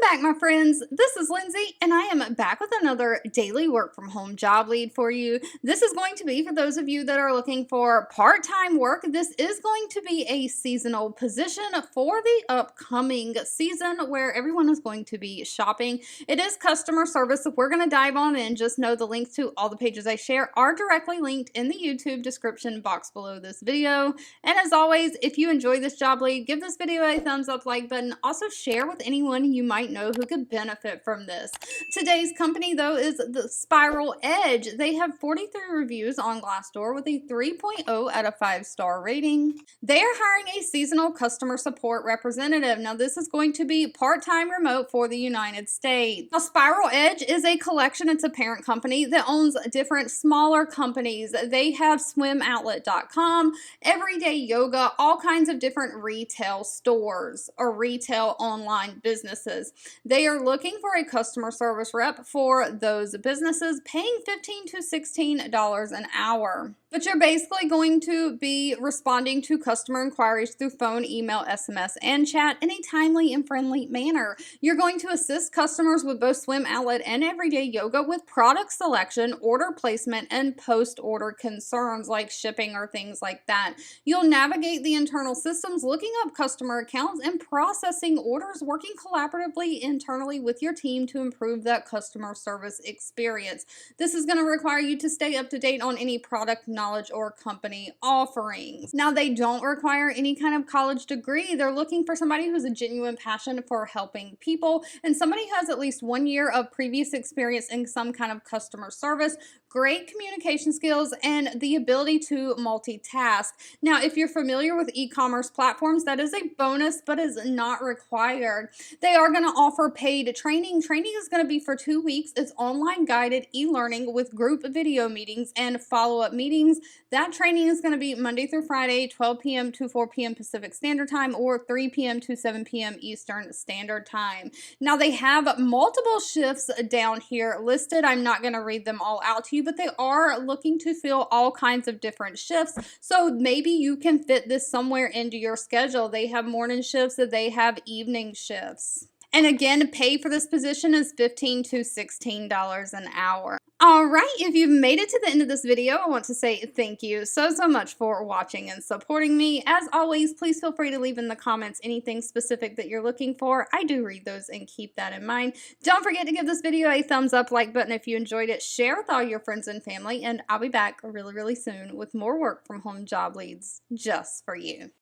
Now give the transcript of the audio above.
back, my friends. This is Lindsay, and I am back with another daily work from home job lead for you. This is going to be for those of you that are looking for part-time work. This is going to be a seasonal position for the upcoming season where everyone is going to be shopping. It is customer service. If we're going to dive on in, just know the links to all the pages I share are directly linked in the YouTube description box below this video. And as always, if you enjoy this job lead, give this video a thumbs up, like button. Also share with anyone you might know who could benefit from this. Today's company, though, is the SpiralEdge. They have 43 reviews on Glassdoor with a 3.0 out of 5-star rating. They are hiring a seasonal customer support representative. Now, this is going to be part-time remote for the United States. Now, SpiralEdge is a collection. It's a parent company that owns different smaller companies. They have SwimOutlet.com, Everyday Yoga, all kinds of different retail stores or retail online businesses. They are looking for a customer service rep for those businesses, paying $15 to $16 an hour. But you're basically going to be responding to customer inquiries through phone, email, SMS, and chat in a timely and friendly manner. You're going to assist customers with both Swim Outlet and Everyday Yoga with product selection, order placement, and post-order concerns like shipping or things like that. You'll navigate the internal systems, looking up customer accounts, and processing orders, working collaboratively internally with your team to improve that customer service experience. This is going to require you to stay up to date on any product knowledge or company offerings. Now, they don't require any kind of college degree. They're looking for somebody who has a genuine passion for helping people and somebody who has at least 1 year of previous experience in some kind of customer service, great communication skills, and the ability to multitask. Now, if you're familiar with e-commerce platforms, that is a bonus, but is not required. They are going to offer paid training. Training is going to be for 2 weeks. It's online guided e-learning with group video meetings and follow-up meetings. That training is going to be Monday through Friday, 12 p.m. to 4 p.m. Pacific Standard Time or 3 p.m. to 7 p.m. Eastern Standard Time. Now, they have multiple shifts down here listed. I'm not going to read them all out to you, but they are looking to fill all kinds of different shifts. So maybe you can fit this somewhere into your schedule. They have morning shifts, they have evening shifts. And again, pay for this position is $15 to $16 an hour. All right, if you've made it to the end of this video, I want to say thank you so much for watching and supporting me. As always, please feel free to leave in the comments anything specific that you're looking for. I do read those and keep that in mind. Don't forget to give this video a thumbs up, like button if you enjoyed it. Share with all your friends and family, and I'll be back really soon with more work from home job leads just for you.